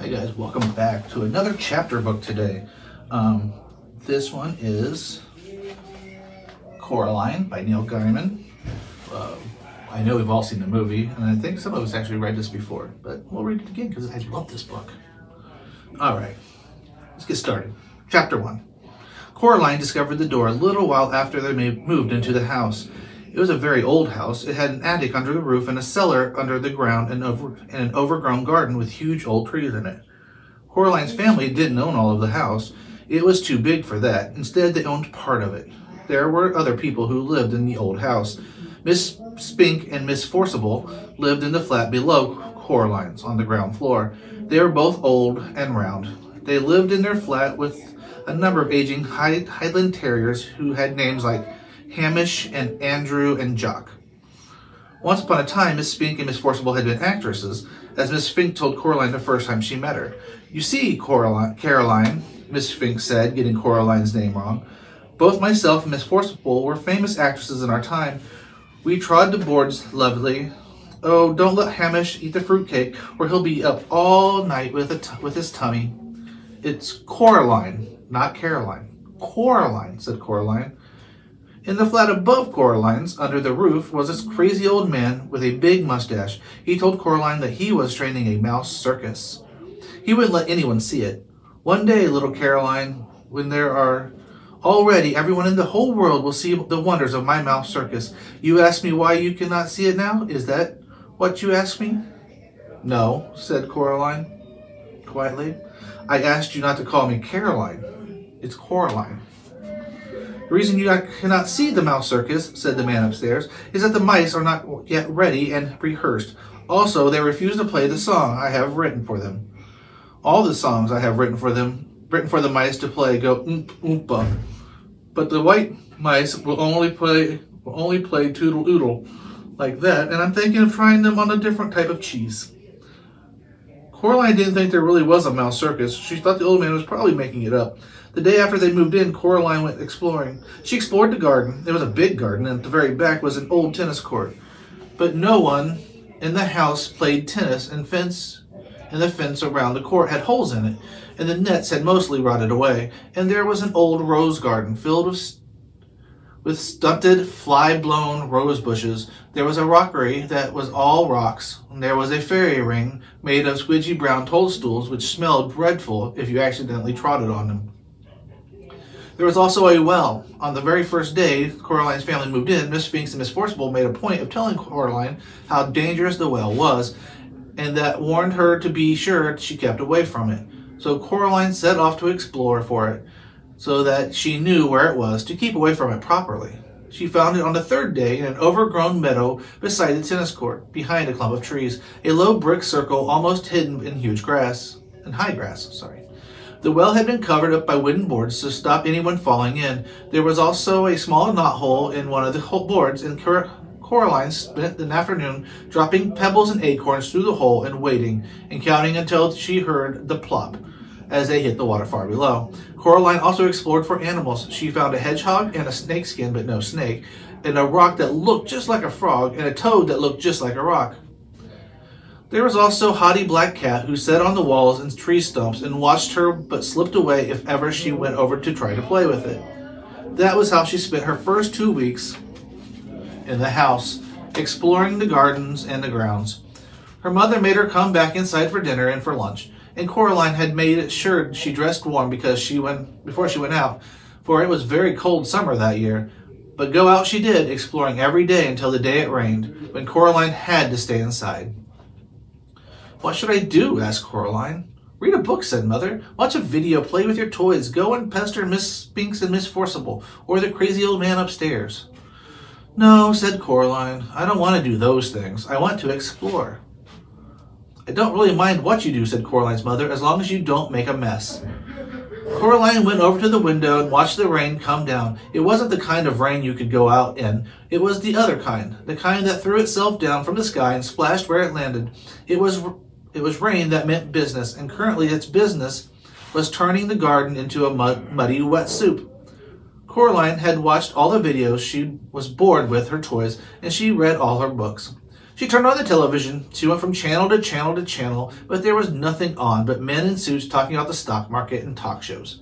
Hey guys, welcome back to another chapter book today. This one is Coraline by Neil Gilman. I know we've all seen the movie, and I think some of us actually read this before, but we'll read it again because I love this book. Alright, let's get started. Chapter 1. Coraline discovered the door a little while after they moved into the house. It was a very old house. It had an attic under the roof and a cellar under the ground and an overgrown garden with huge old trees in it. Coraline's family didn't own all of the house. It was too big for that. Instead, they owned part of it. There were other people who lived in the old house. Miss Spink and Miss Forcible lived in the flat below Coraline's on the ground floor. They were both old and round. They lived in their flat with a number of aging Highland Terriers who had names like Hamish and Andrew and Jock. Once upon a time, Miss Spink and Miss Forcible had been actresses, as Miss Spink told Coraline the first time she met her. "You see, Caroline," Miss Spink said, getting Coraline's name wrong, "both myself and Miss Forcible were famous actresses in our time. We trod the boards lovely. Oh, don't let Hamish eat the fruitcake, or he'll be up all night with his tummy." "It's Coraline, not Caroline." "Coraline," said Coraline. In the flat above Coraline's, under the roof, was this crazy old man with a big mustache. He told Coraline that he was training a mouse circus. He wouldn't let anyone see it. "One day, little Caroline, when there are already everyone in the whole world will see the wonders of my mouse circus. You ask me why you cannot see it now? Is that what you ask me?" "No," said Coraline quietly. "I asked you not to call me Caroline. It's Coraline." "The reason you cannot see the mouse circus," said the man upstairs, "is that the mice are not yet ready and rehearsed. Also, they refuse to play the song I have written for them. All the songs I have written for the mice to play go oomp oompa. But the white mice will only play toodle oodle like that, and I'm thinking of trying them on a different type of cheese." Coraline didn't think there really was a mouse circus. She thought the old man was probably making it up. The day after they moved in, Coraline went exploring. She explored the garden. It was a big garden, and at the very back was an old tennis court. But no one in the house played tennis, and the fence around the court had holes in it, and the nets had mostly rotted away. And there was an old rose garden filled with stunted, fly-blown rose bushes. There was a rockery that was all rocks. And there was a fairy ring made of squidgy brown toadstools, which smelled dreadful if you accidentally trotted on them. There was also a well. On the very first day Coraline's family moved in, Miss Spinks and Miss Forcible made a point of telling Coraline how dangerous the well was, and that warned her to be sure she kept away from it. So Coraline set off to explore for it, so that she knew where it was to keep away from it properly. She found it on the third day in an overgrown meadow beside the tennis court, behind a clump of trees, a low brick circle almost hidden in high grass. The well had been covered up by wooden boards to stop anyone falling in. There was also a small knothole in one of the boards, and Coraline spent the afternoon dropping pebbles and acorns through the hole and waiting, and counting until she heard the plop as they hit the water far below. Coraline also explored for animals. She found a hedgehog and a snakeskin, but no snake, and a rock that looked just like a frog, and a toad that looked just like a rock. There was also a haughty black cat who sat on the walls and tree stumps and watched her but slipped away if ever she went over to try to play with it. That was how she spent her first 2 weeks in the house, exploring the gardens and the grounds. Her mother made her come back inside for dinner and for lunch, and Coraline had made sure she dressed warm before she went out, for it was very cold summer that year. But go out she did, exploring every day until the day it rained, when Coraline had to stay inside. "What should I do?" asked Coraline. "Read a book," said Mother. "Watch a video, play with your toys, go and pester Miss Spinks and Miss Forcible, or the crazy old man upstairs." "No," said Coraline, "I don't want to do those things. I want to explore." "I don't really mind what you do," said Coraline's mother, "as long as you don't make a mess." Coraline went over to the window and watched the rain come down. It wasn't the kind of rain you could go out in. It was the other kind, the kind that threw itself down from the sky and splashed where it landed. It was rain that meant business, and currently its business was turning the garden into a muddy, wet soup. Coraline had watched all the videos. She was bored with her toys, and she read all her books. She turned on the television. She went from channel to channel to channel, but there was nothing on but men in suits talking about the stock market and talk shows.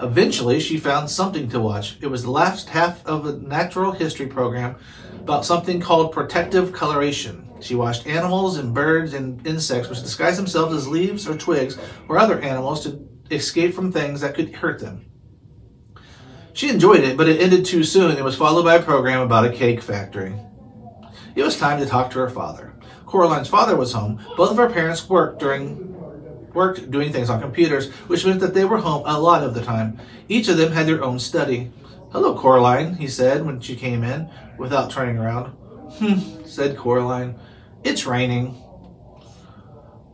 Eventually, she found something to watch. It was the last half of a natural history program about something called protective coloration. She watched animals and birds and insects which disguise themselves as leaves or twigs or other animals to escape from things that could hurt them. She enjoyed it, but it ended too soon and was followed by a program about a cake factory. It was time to talk to her father. Coraline's father was home. Both of her parents worked doing things on computers, which meant that they were home a lot of the time. Each of them had their own study. "Hello, Coraline," he said when she came in, without turning around. Said Coraline. "It's raining."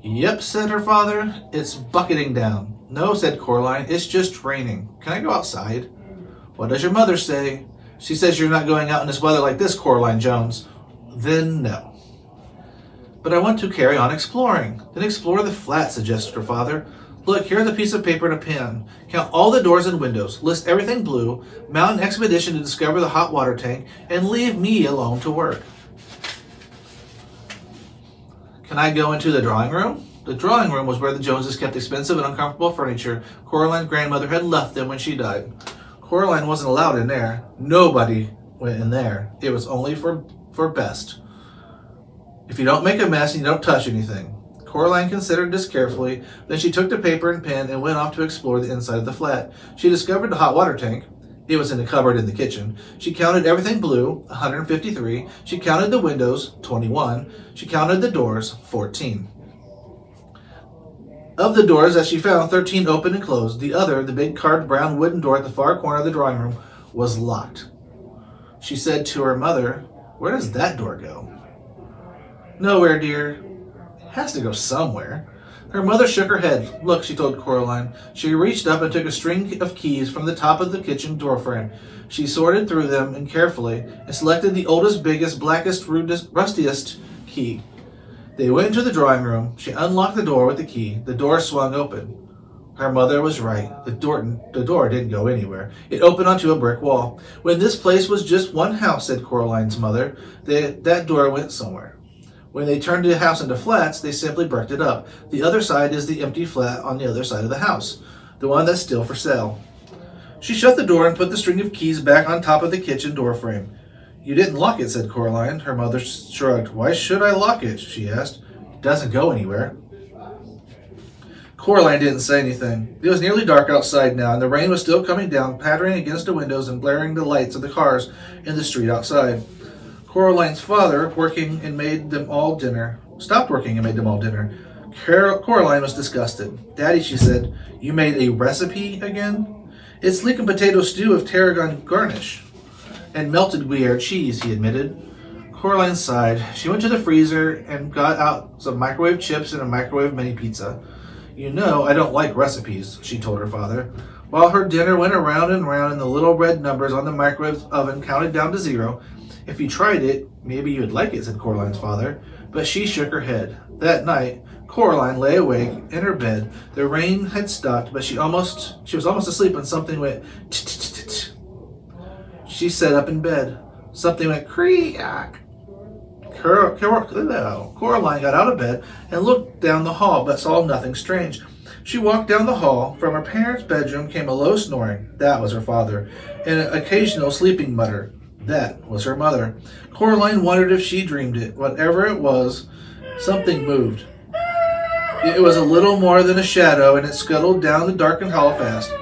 "Yep," said her father. "It's bucketing down." "No," said Coraline. "It's just raining. Can I go outside?" "What does your mother say?" "She says you're not going out in this weather like this, Coraline Jones." "Then no." "But I want to carry on exploring." "Then explore the flat," suggested her father. "Look, here's a piece of paper and a pen. Count all the doors and windows, list everything blue, mount an expedition to discover the hot water tank, and leave me alone to work." "Can I go into the drawing room?" The drawing room was where the Joneses kept expensive and uncomfortable furniture. Coraline's grandmother had left them when she died. Coraline wasn't allowed in there. Nobody went in there. It was only for best. If you don't make a mess and you don't touch anything. Coraline considered this carefully. Then she took the paper and pen and went off to explore the inside of the flat. She discovered the hot water tank. It was in the cupboard in the kitchen. She counted everything blue, 153. She counted the windows, 21. She counted the doors, 14. Of the doors that she found, 13 open and closed. The other, the big carved brown wooden door at the far corner of the drawing room, was locked. She said to her mother, "Where does that door go?" "Nowhere, dear." "It has to go somewhere." Her mother shook her head. "Look," she told Coraline. She reached up and took a string of keys from the top of the kitchen door frame. She sorted through them and carefully and selected the oldest, biggest, blackest, rustiest key. They went into the drawing room. She unlocked the door with the key. The door swung open. Her mother was right. The door didn't go anywhere. It opened onto a brick wall. "When this place was just one house," said Coraline's mother, "that door went somewhere. When they turned the house into flats, they simply bricked it up. The other side is the empty flat on the other side of the house, the one that's still for sale." She shut the door and put the string of keys back on top of the kitchen door frame. "You didn't lock it," said Coraline. Her mother shrugged. "Why should I lock it?" she asked. "It doesn't go anywhere." Coraline didn't say anything. It was nearly dark outside now, and the rain was still coming down, pattering against the windows and blaring the lights of the cars in the street outside. Coraline's father, stopped working and made them all dinner. Coraline was disgusted. "Daddy," she said, "you made a recipe again?" "It's leek and potato stew with tarragon garnish and melted Gruyere cheese," he admitted. Coraline sighed. She went to the freezer and got out some microwave chips and a microwave mini pizza. "You know, I don't like recipes," she told her father. While her dinner went around and round and the little red numbers on the microwave oven counted down to 0, "If you tried it, maybe you'd like it," said Coraline's father. But she shook her head. That night, Coraline lay awake in her bed. The rain had stopped, but she was almost asleep when something went t-t-t-t. She sat up in bed. Something went creak. Coraline got out of bed and looked down the hall, but saw nothing strange. She walked down the hall. From her parents' bedroom came a low snoring. That was her father. And an occasional sleeping mutter. That was her mother. Coraline wondered if she dreamed it. Whatever it was, something moved. It was a little more than a shadow, and it scuttled down the darkened hall fast,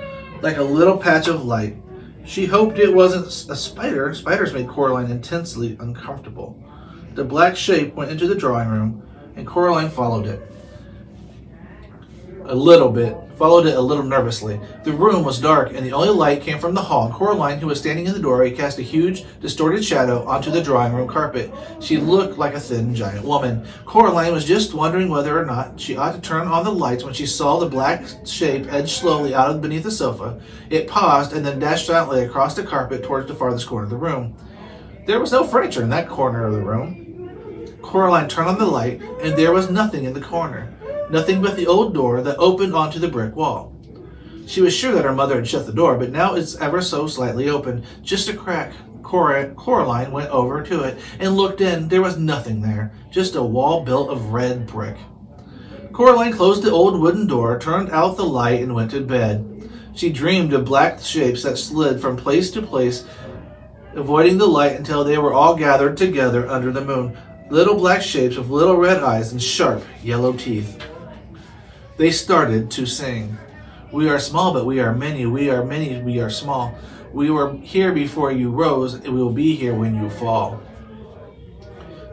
like a little patch of light. She hoped it wasn't a spider. Spiders made Coraline intensely uncomfortable. The black shape went into the drawing room, and Coraline followed it. Followed it a little nervously. The room was dark, and the only light came from the hall, and Coraline, who was standing in the doorway, cast a huge, distorted shadow onto the drawing room carpet. She looked like a thin, giant woman. Coraline was just wondering whether or not she ought to turn on the lights when she saw the black shape edge slowly out of beneath the sofa. It paused, and then dashed silently across the carpet towards the farthest corner of the room. There was no furniture in that corner of the room. Coraline turned on the light, and there was nothing in the corner. Nothing but the old door that opened onto the brick wall. She was sure that her mother had shut the door, but now it's ever so slightly open. Just a crack. Coraline went over to it and looked in. There was nothing there, just a wall built of red brick. Coraline closed the old wooden door, turned out the light, and went to bed. She dreamed of black shapes that slid from place to place, avoiding the light until they were all gathered together under the moon. Little black shapes with little red eyes and sharp yellow teeth. They started to sing. We are small, but we are many. We are many, we are small. We were here before you rose, and we will be here when you fall.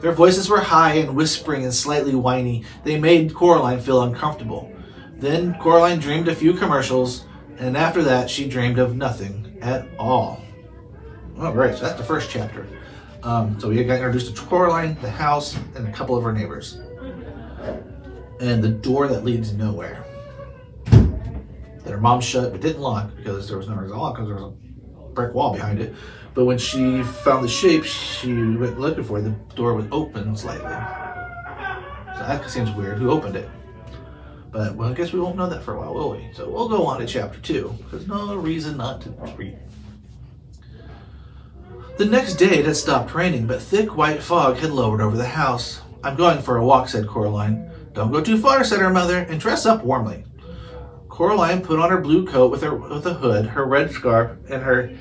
Their voices were high and whispering and slightly whiny. They made Coraline feel uncomfortable. Then Coraline dreamed a few commercials, and after that she dreamed of nothing at all. All right, so that's the first chapter. So we got introduced to Coraline, the house, and a couple of her neighbors. And the door that leads nowhere. That her mom shut but didn't lock because there was no reason to lock because there was a brick wall behind it. But when she found the shape she went looking for, the door was open slightly. So that seems weird. Who opened it? But, well, I guess we won't know that for a while, will we? So we'll go on to chapter 2. There's no reason not to read. The next day it had stopped raining, but thick white fog had lowered over the house. I'm going for a walk, said Coraline. Don't go too far, said her mother, and dress up warmly. Coraline put on her blue coat with a hood, her red scarf, and her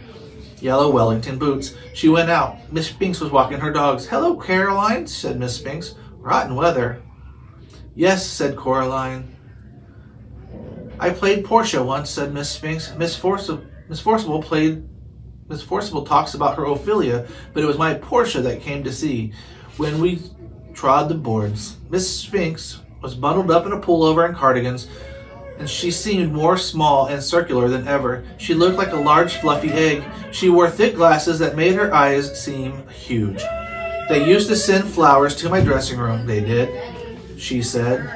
yellow Wellington boots. She went out. Miss Spinks was walking her dogs. Hello, Caroline, said Miss Spinks. Rotten weather. Yes, said Coraline. I played Portia once, said Miss Spinks. Miss Forcible talks about her Ophelia, but it was my Portia that came to see when we trod the boards. Miss Spinks was bundled up in a pullover and cardigans, and she seemed more small and circular than ever. She looked like a large fluffy egg. She wore thick glasses that made her eyes seem huge. They used to send flowers to my dressing room, they did, she said.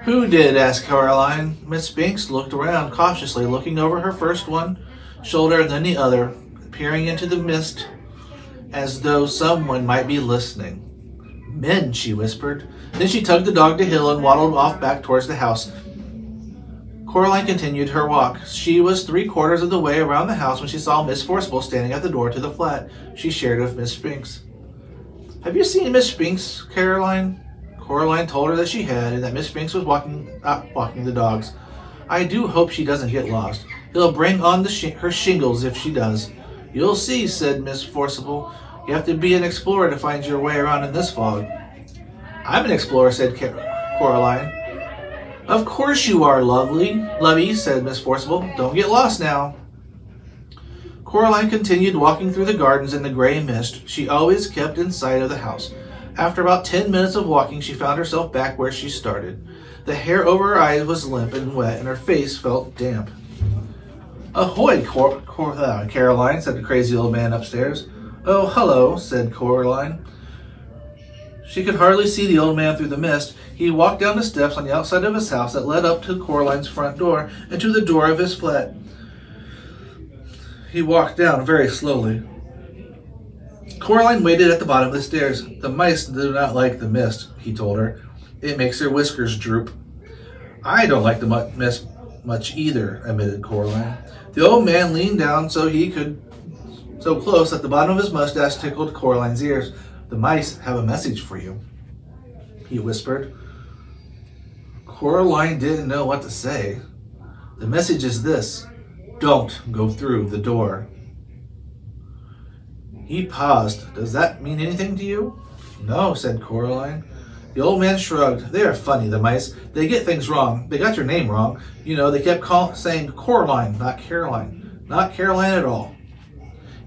Who did? Asked Coraline. Miss Spinks looked around cautiously, looking over her first one shoulder and then the other, peering into the mist as though someone might be listening. Men, she whispered. Then she tugged the dog to heel and waddled off back towards the house. Coraline continued her walk. She was 3/4 of the way around the house when she saw Miss Forcible standing at the door to the flat she shared with Miss Spinks. Have you seen Miss Spinks, Caroline? Coraline told her that she had, and that Miss Spinks was walking the dogs. I do hope she doesn't get lost. He'll bring on her shingles if she does. You'll see, said Miss Forcible. You have to be an explorer to find your way around in this fog. I'm an explorer, said Coraline. Of course you are, lovey, said Miss Forcible. Don't get lost now. Coraline continued walking through the gardens in the gray mist she always kept in sight of the house. After about 10 minutes of walking, she found herself back where she started. The hair over her eyes was limp and wet, and her face felt damp. Ahoy, Caroline, said the crazy old man upstairs. Oh, hello, said Coraline. She could hardly see the old man through the mist. He walked down the steps on the outside of his house that led up to Coraline's front door and to the door of his flat. He walked down very slowly. Coraline waited at the bottom of the stairs. The mice do not like the mist, he told her. It makes their whiskers droop. I don't like the mist much either, admitted Coraline. The old man leaned down so close that the bottom of his mustache tickled Coraline's ears. The mice have a message for you, he whispered. Coraline didn't know what to say. The message is this: don't go through the door. He paused. Does that mean anything to you? No, said Coraline. The old man shrugged. They are funny, the mice. They get things wrong. They got your name wrong. You know, they kept saying Coraline, not Caroline. Not Caroline at all.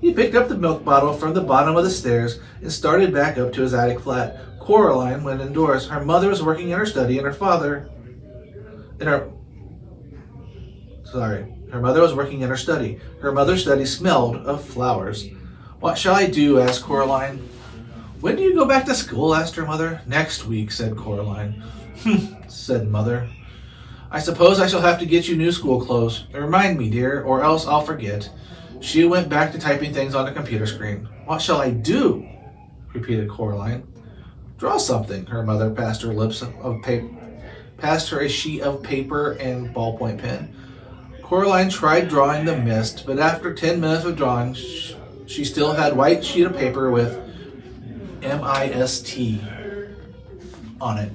He picked up the milk bottle from the bottom of the stairs and started back up to his attic flat. Coraline went indoors. Her mother was working in her study and her mother was working in her study. Her mother's study smelled of flowers. What shall I do? Asked Coraline. When do you go back to school? Asked her mother. Next week, said Coraline. Said Mother. I suppose I shall have to get you new school clothes. Remind me, dear, or else I'll forget. She went back to typing things on the computer screen. What shall I do? Repeated Coraline. Draw something. Her mother passed her a sheet of paper and ballpoint pen. Coraline tried drawing the mist, but after 10 minutes of drawing, she still had white sheet of paper with M-I-S-T on it,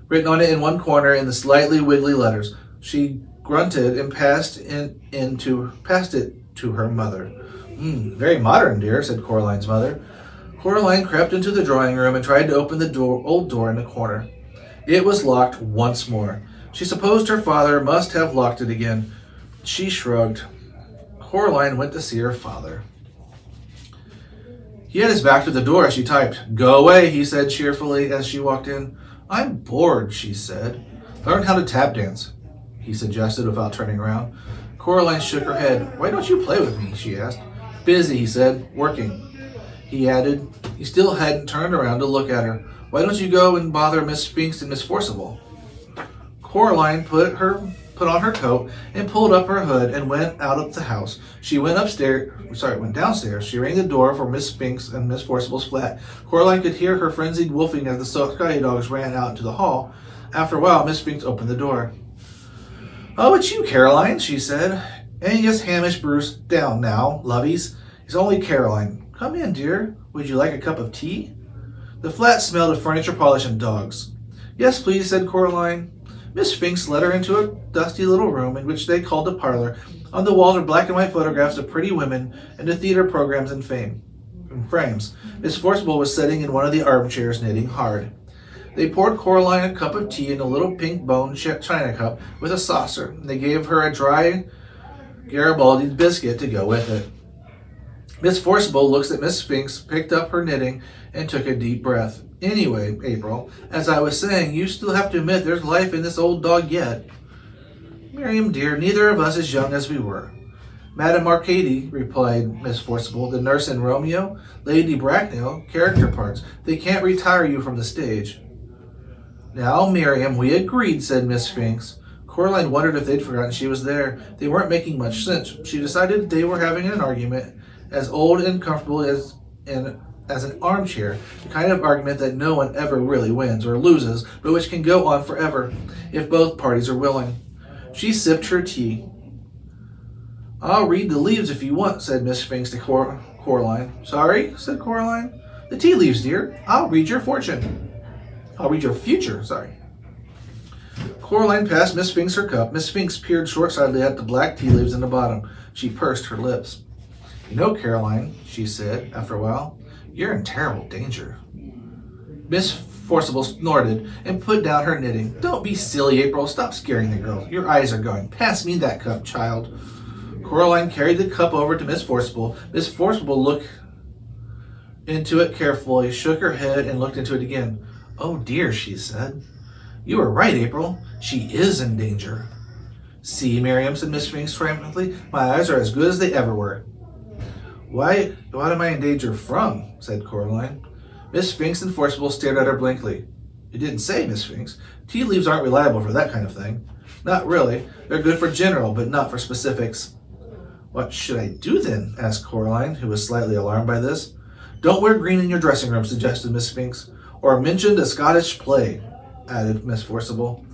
written on it in one corner in the slightly wiggly letters. She grunted and passed it to her mother. Very modern, dear, said Coraline's mother. Coraline crept into the drawing room and tried to open the old door in the corner. It was locked once more. She supposed her father must have locked it again. She shrugged. Coraline went to see her father. He had his back to the door as she typed. Go away, he said cheerfully as she walked in. I'm bored, she said. Learn how to tap dance, he suggested without turning around. Coraline shook her head. Why don't you play with me, she asked. Busy, he said. Working. He added. He still hadn't turned around to look at her. Why don't you go and bother Miss Spinks and Miss Forcible? Coraline put on her coat and pulled up her hood and went out of the house. She went downstairs. She rang the door for Miss Spinks and Miss Forcible's flat. Coraline could hear her frenzied wolfing as the Scotty dogs ran out into the hall. After a while, Miss Spinks opened the door. Oh, it's you, Caroline, she said. Angus Hamish Bruce, down now, lovies. It's only Caroline. Come in, dear. Would you like a cup of tea? The flat smelled of furniture polish and dogs. Yes, please, said Coraline. Miss Spinks led her into a dusty little room in which they called the parlor. On the walls were black and white photographs of pretty women and the theater programs in frames. Miss Forcible was sitting in one of the armchairs knitting hard. They poured Coraline a cup of tea in a little pink bone china cup with a saucer. They gave her a dry Garibaldi biscuit to go with it. Miss Forcible looked at Miss Spinks, picked up her knitting, and took a deep breath. Anyway, April, as I was saying, you still have to admit there's life in this old dog yet. Miriam, dear, neither of us is young as we were. Madame Arcady, replied Miss Forcible, the nurse in Romeo, Lady Bracknell, character parts. They can't retire you from the stage. Now, Miriam, we agreed, said Miss Spinks. Coraline wondered if they'd forgotten she was there. They weren't making much sense. She decided they were having an argument, as old and comfortable as an armchair, the kind of argument that no one ever really wins or loses, but which can go on forever, if both parties are willing. She sipped her tea. I'll read the leaves if you want, said Miss Spinks to Coraline. Sorry, said Coraline. The tea leaves, dear. I'll read your fortune. I'll read your future, sorry. Coraline passed Miss Spinks her cup. Miss Spinks peered short-sightedly at the black tea leaves in the bottom. She pursed her lips. You know, Caroline, she said after a while, you're in terrible danger. Miss Forcible snorted and put down her knitting. Don't be silly, April. Stop scaring the girl. Your eyes are going. Pass me that cup, child. Coraline carried the cup over to Miss Forcible. Miss Forcible looked into it carefully, shook her head, and looked into it again. Oh, dear, she said. You were right, April. She is in danger. See, Miriam, said Miss Spinks triumphantly. My eyes are as good as they ever were. What am I in danger from? Said Coraline. Miss Spinks and Forcible stared at her blankly. You didn't say, Miss Spinks. Tea leaves aren't reliable for that kind of thing. Not really. They're good for general, but not for specifics. What should I do then? Asked Coraline, who was slightly alarmed by this. Don't wear green in your dressing room, suggested Miss Spinks. Or mention the Scottish play, added Miss Forcible.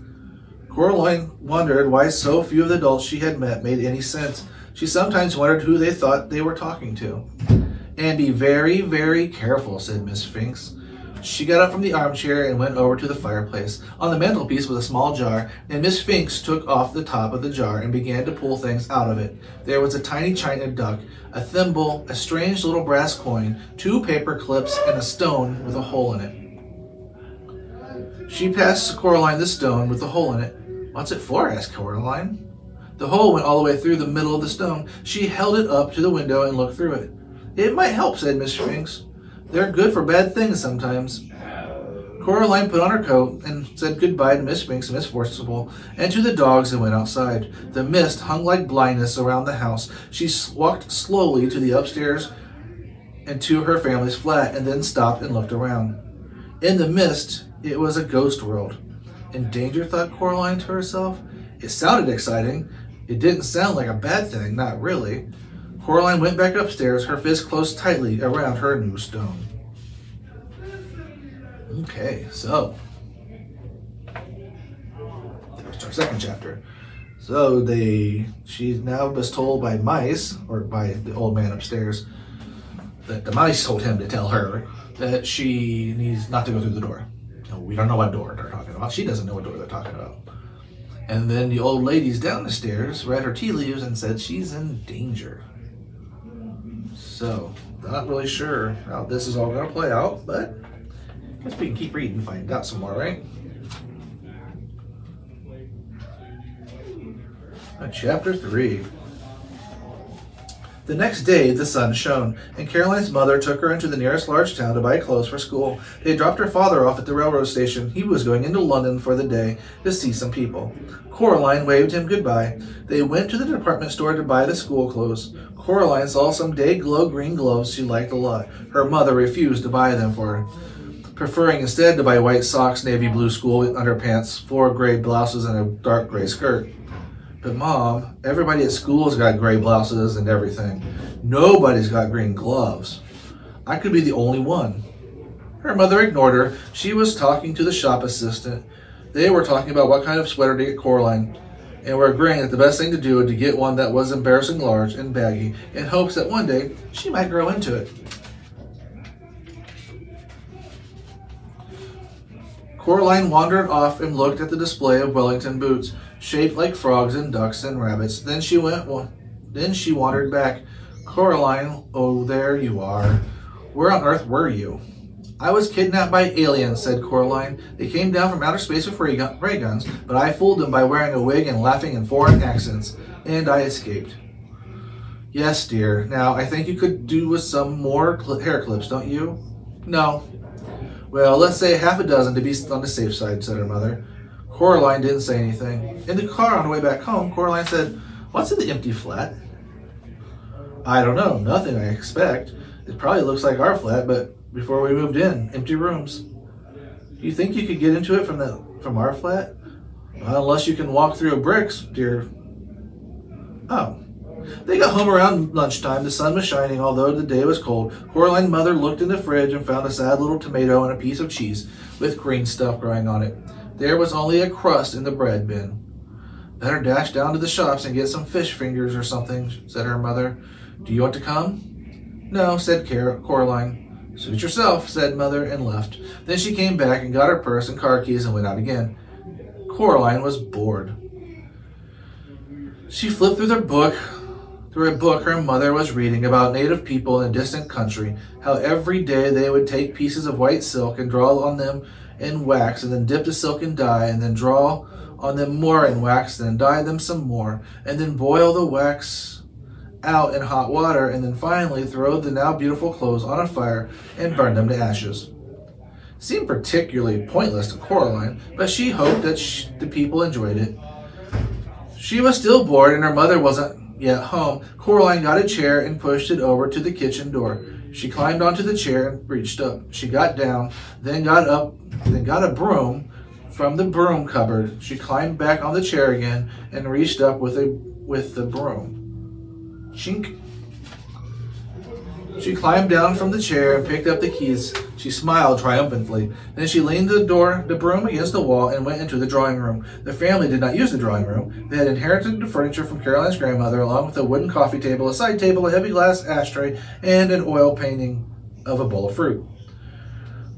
Coraline wondered why so few of the adults she had met made any sense. She sometimes wondered who they thought they were talking to. And be very, very careful, said Miss Spinks. She got up from the armchair and went over to the fireplace. On the mantelpiece was a small jar, and Miss Spinks took off the top of the jar and began to pull things out of it. There was a tiny china duck, a thimble, a strange little brass coin, 2 paper clips, and a stone with a hole in it. She passed Coraline the stone with the hole in it. What's it for? Asked Coraline. The hole went all the way through the middle of the stone. She held it up to the window and looked through it. It might help, said Miss Spinks. They're good for bad things sometimes. Coraline put on her coat and said goodbye to Miss Spinks and Miss Forcible and to the dogs and went outside. The mist hung like blindness around the house. She walked slowly to the upstairs and to her family's flat and then stopped and looked around. In the mist, it was a ghost world. In danger, thought Coraline to herself. It sounded exciting. It didn't sound like a bad thing, not really. Coraline went back upstairs, her fist closed tightly around her new stone. Okay, so there's our second chapter. So she now was told by mice, or by the old man upstairs, that the mice told him to tell her that she needs not to go through the door. We don't know what door they're talking about. She doesn't know what door they're talking about. And then the old ladies down the stairs read her tea leaves and said she's in danger. So, not really sure how this is all going to play out, but I guess we can keep reading and find out some more, right? Chapter 3. The next day, the sun shone, and Caroline's mother took her into the nearest large town to buy clothes for school. They dropped her father off at the railroad station. He was going into London for the day to see some people. Coraline waved him goodbye. They went to the department store to buy the school clothes. Coraline saw some day-glow green gloves she liked a lot. Her mother refused to buy them for her, preferring instead to buy white socks, navy blue school underpants, 4 gray blouses, and a dark gray skirt. But Mom, everybody at school's got gray blouses and everything. Nobody's got green gloves. I could be the only one. Her mother ignored her. She was talking to the shop assistant. They were talking about what kind of sweater to get Coraline, and were agreeing that the best thing to do would to get one that was embarrassing large and baggy, in hopes that one day she might grow into it. Coraline wandered off and looked at the display of Wellington boots, shaped like frogs and ducks and rabbits. Then she wandered back. Coraline, oh, there you are. Where on earth were you? I was kidnapped by aliens, said Coraline. They came down from outer space with ray guns, but I fooled them by wearing a wig and laughing in foreign accents, and I escaped. Yes, dear. Now, I think you could do with some more hair clips, don't you? No. Well, let's say half a dozen to be on the safe side, said her mother. Coraline didn't say anything. In the car on the way back home, Coraline said, What's in the empty flat? I don't know. Nothing, I expect. It probably looks like our flat, but before we moved in, empty rooms. Do you think you could get into it from our flat? Well, unless you can walk through bricks, dear. Oh. They got home around lunchtime. The sun was shining, although the day was cold. Coraline's mother looked in the fridge and found a sad little tomato and a piece of cheese with green stuff growing on it. There was only a crust in the bread bin. Better dash down to the shops and get some fish fingers or something, said her mother. Do you want to come? No, said Coraline. Suit yourself, said Mother, and left. Then she came back and got her purse and car keys and went out again. Coraline was bored. She flipped through a book her mother was reading about native people in a distant country, how every day they would take pieces of white silk and draw on them in wax, and then dip the silk in dye, and then draw on them more in wax, and then dye them some more, and then boil the wax out in hot water, and then finally throw the now beautiful clothes on a fire and burn them to ashes. Seemed particularly pointless to Coraline, but she hoped that the people enjoyed it. She was still bored, and her mother wasn't yet home. Coraline got a chair and pushed it over to the kitchen door. She climbed onto the chair and reached up. She got down, then got up, then got a broom from the broom cupboard. She climbed back on the chair again and reached up with the broom. Chink. She climbed down from the chair and picked up the keys. She smiled triumphantly. Then she leaned the broom against the wall and went into the drawing room. The family did not use the drawing room. They had inherited the furniture from Caroline's grandmother, along with a wooden coffee table, a side table, a heavy glass ashtray, and an oil painting of a bowl of fruit.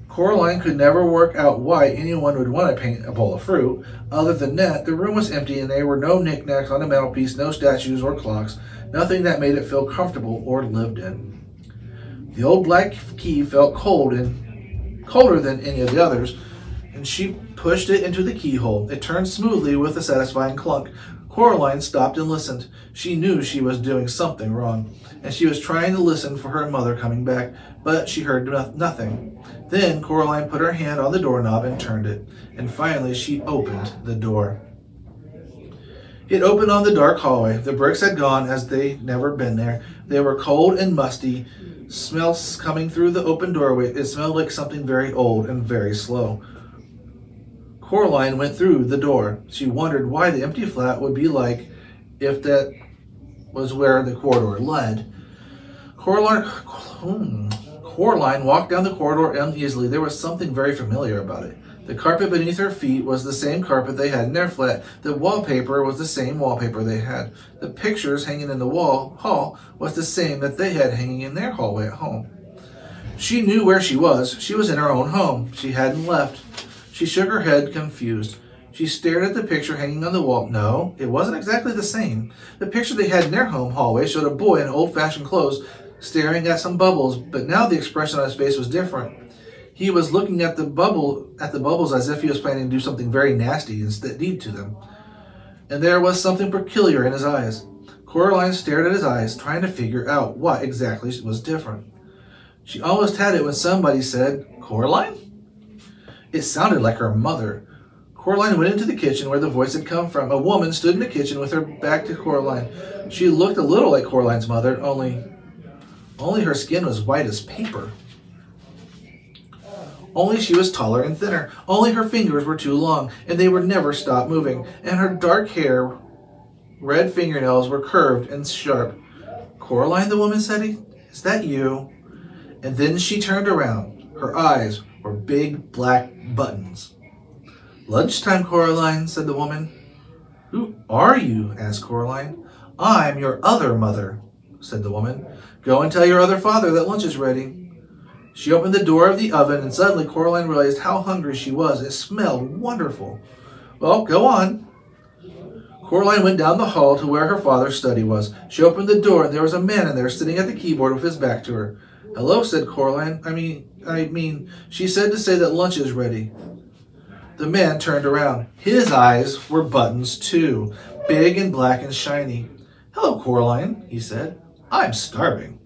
Coraline could never work out why anyone would want to paint a bowl of fruit. Other than that, the room was empty and there were no knickknacks on the mantelpiece, no statues or clocks, nothing that made it feel comfortable or lived in. The old black key felt colder than any of the others, and she pushed it into the keyhole. It turned smoothly with a satisfying clunk. Coraline stopped and listened. She knew she was doing something wrong, and she was trying to listen for her mother coming back, but she heard nothing. Then Coraline put her hand on the doorknob and turned it, and finally she opened the door. It opened on the dark hallway. The bricks had gone as they'd never been there. They were cold and musty. Smells coming through the open doorway. It smelled like something very old and very slow. Coraline went through the door. She wondered why the empty flat would be like if that was where the corridor led. Coraline walked down the corridor uneasily. There was something very familiar about it. The carpet beneath her feet was the same carpet they had in their flat. The wallpaper was the same wallpaper they had. The pictures hanging in the hall was the same that they had hanging in their hallway at home. She knew where she was. She was in her own home. She hadn't left. She shook her head, confused. She stared at the picture hanging on the wall. No, it wasn't exactly the same. The picture they had in their home hallway showed a boy in old-fashioned clothes staring at some bubbles, but now the expression on his face was different. He was looking at the bubbles as if he was planning to do something very nasty indeed to them. And there was something peculiar in his eyes. Coraline stared at his eyes, trying to figure out what exactly was different. She almost had it when somebody said, "Coraline?" It sounded like her mother. Coraline went into the kitchen where the voice had come from. A woman stood in the kitchen with her back to Coraline. She looked a little like Coraline's mother, only her skin was white as paper. Only she was taller and thinner. Only her fingers were too long, and they would never stop moving. And her dark hair, red fingernails were curved and sharp. "Coraline," the woman said, "is that you?" And then she turned around. Her eyes were big black buttons. "Lunchtime, Coraline," said the woman. "Who are you?" asked Coraline. "I'm your other mother," said the woman. "Go and tell your other father that lunch is ready." She opened the door of the oven, and suddenly Coraline realized how hungry she was. It smelled wonderful. "Well, go on." Coraline went down the hall to where her father's study was. She opened the door, and there was a man in there sitting at the keyboard with his back to her. "Hello," said Coraline. I mean, she said to say that lunch is ready." The man turned around. His eyes were buttons too, big and black and shiny. "Hello, Coraline," he said. "I'm starving."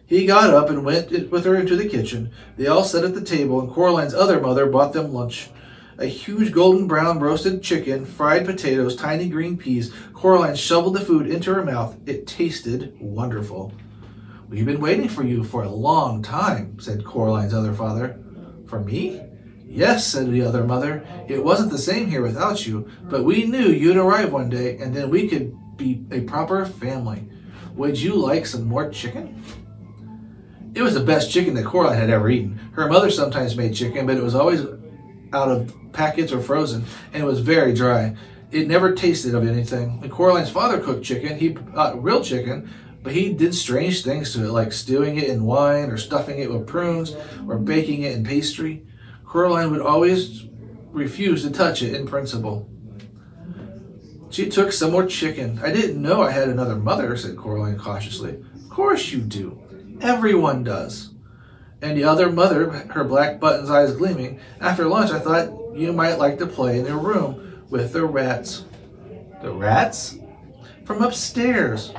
He got up and went with her into the kitchen. They all sat at the table, and Coraline's other mother brought them lunch. A huge golden brown roasted chicken, fried potatoes, tiny green peas. Coraline shoveled the food into her mouth. It tasted wonderful. "We've been waiting for you for a long time," said Coraline's other father. "For me?" "Yes," said the other mother. "It wasn't the same here without you, but we knew you'd arrive one day, and then we could be a proper family. Would you like some more chicken?" It was the best chicken that Coraline had ever eaten. Her mother sometimes made chicken, but it was always out of packets or frozen, and it was very dry. It never tasted of anything. When Coraline's father cooked chicken, he bought real chicken, but he did strange things to it, like stewing it in wine, or stuffing it with prunes, or baking it in pastry. Coraline would always refuse to touch it in principle. She took some more chicken. "I didn't know I had another mother," said Coraline cautiously. "Of course you do. Everyone does." And the other mother, her black buttons eyes gleaming, "After lunch I thought you might like to play in your room with the rats." "The rats?" "From upstairs."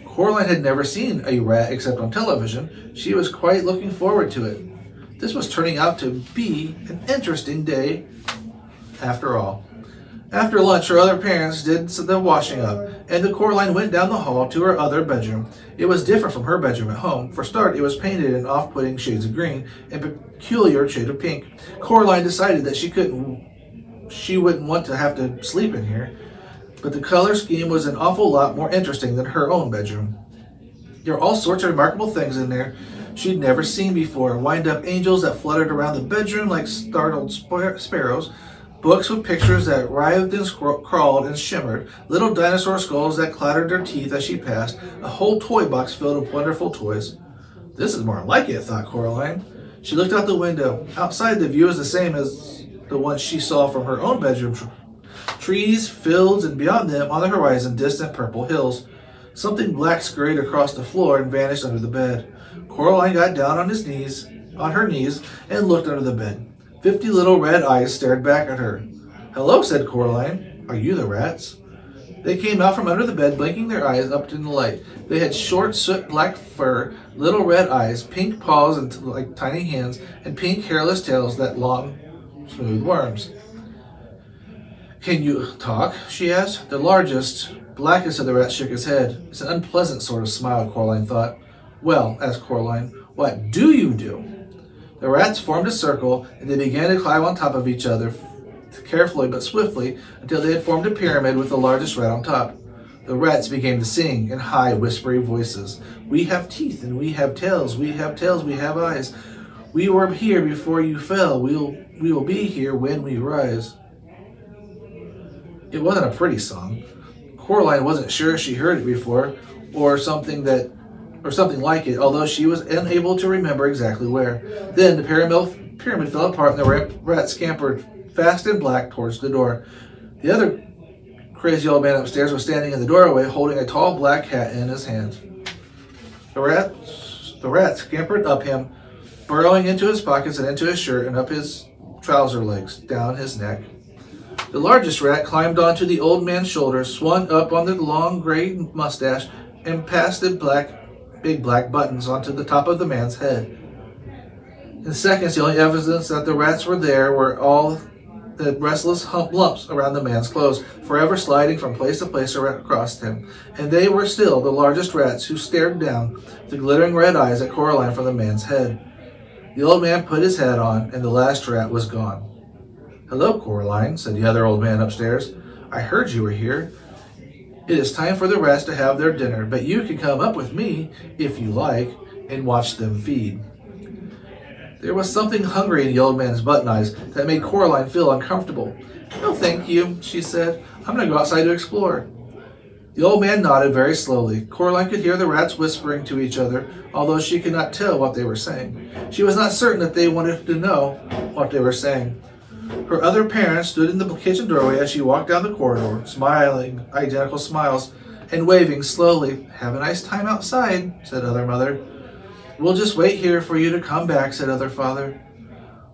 Coraline had never seen a rat except on television. She was quite looking forward to it. This was turning out to be an interesting day after all. After lunch, her other parents did the washing up, and Coraline went down the hall to her other bedroom. It was different from her bedroom at home. For start, it was painted in off-putting shades of green and peculiar shade of pink. Coraline decided that she wouldn't want to have to sleep in here, but the color scheme was an awful lot more interesting than her own bedroom. There were all sorts of remarkable things in there she'd never seen before. Wind-up angels that fluttered around the bedroom like startled sparrows. Books with pictures that writhed and crawled and shimmered. Little dinosaur skulls that clattered their teeth as she passed. A whole toy box filled with wonderful toys. "This is more like it," thought Coraline. She looked out the window. Outside, the view was the same as the one she saw from her own bedroom. Trees, fields, and beyond them, on the horizon, distant purple hills. Something black scurried across the floor and vanished under the bed. Coraline got down on her knees, and looked under the bed. 50 little red eyes stared back at her. "Hello," said Coraline. "Are you the rats?" They came out from under the bed, blinking their eyes up in the light. They had short, soot-black fur, little red eyes, pink paws like tiny hands, and pink hairless tails that long, smooth worms. "Can you talk?" she asked. The largest, blackest of the rats shook his head. It's an unpleasant sort of smile, Coraline thought. "Well," asked Coraline, "what do you do?" The rats formed a circle, and they began to climb on top of each other, carefully but swiftly, until they had formed a pyramid with the largest rat on top. The rats began to sing in high, whispery voices. "We have teeth, and we have tails. We have tails, we have eyes. We were here before you fell. We will be here when we rise. It wasn't a pretty song. Coraline wasn't sure she heard it before, or something like it, although she was unable to remember exactly where. Then the pyramid fell apart and the rat scampered fast and black towards the door. The other crazy old man upstairs was standing in the doorway holding a tall black hat in his hands. The rat scampered up him, burrowing into his pockets and into his shirt and up his trouser legs, down his neck. The largest rat climbed onto the old man's shoulder, swung up on the long gray mustache, and passed the big black buttons onto the top of the man's head. In seconds, the only evidence that the rats were there were all the restless lumps around the man's clothes, forever sliding from place to place across him. And they were still the largest rats, who stared down with glittering red eyes at Coraline from the man's head. The old man put his hat on, and the last rat was gone. "Hello, Coraline," said the other old man upstairs. "I heard you were here. It is time for the rats to have their dinner, but you can come up with me, if you like, and watch them feed." There was something hungry in the old man's button eyes that made Coraline feel uncomfortable. "No, thank you," she said. "I'm going to go outside to explore." The old man nodded very slowly. Coraline could hear the rats whispering to each other, although she could not tell what they were saying. She was not certain that they wanted to know what they were saying. Her other parents stood in the kitchen doorway as she walked down the corridor, smiling identical smiles and waving slowly. "Have a nice time outside," said Other Mother. "We'll just wait here for you to come back," said Other Father.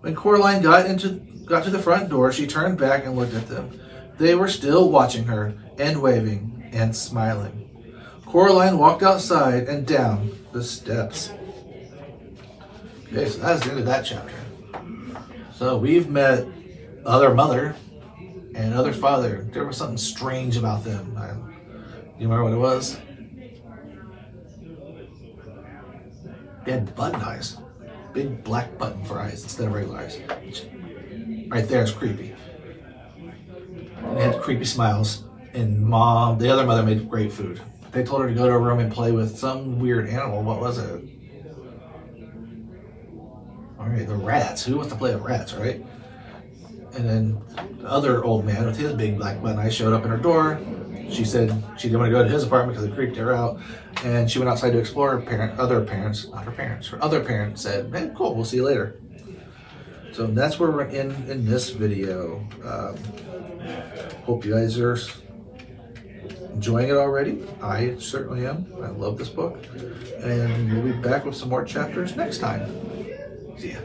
When Coraline got to the front door, she turned back and looked at them. They were still watching her and waving and smiling. Coraline walked outside and down the steps. Okay, so that's the end of that chapter. So we've met Other Mother and Other Father. There was something strange about them. You remember what it was? They had button eyes. Big black button for eyes instead of regular eyes. Which, right there is creepy. And they had creepy smiles. And the other mother made great food. They told her to go to a room and play with some weird animal. What was it? Alright, the rats. Who wants to play with rats, right? And then the other old man with his big black button eyes showed up in her door. She said she didn't want to go to his apartment because it creeped her out. And she went outside to explore. Her other parents said, "Hey, cool, we'll see you later." So that's where we're in this video. Hope you guys are enjoying it already. I certainly am. I love this book. And we'll be back with some more chapters next time. See ya.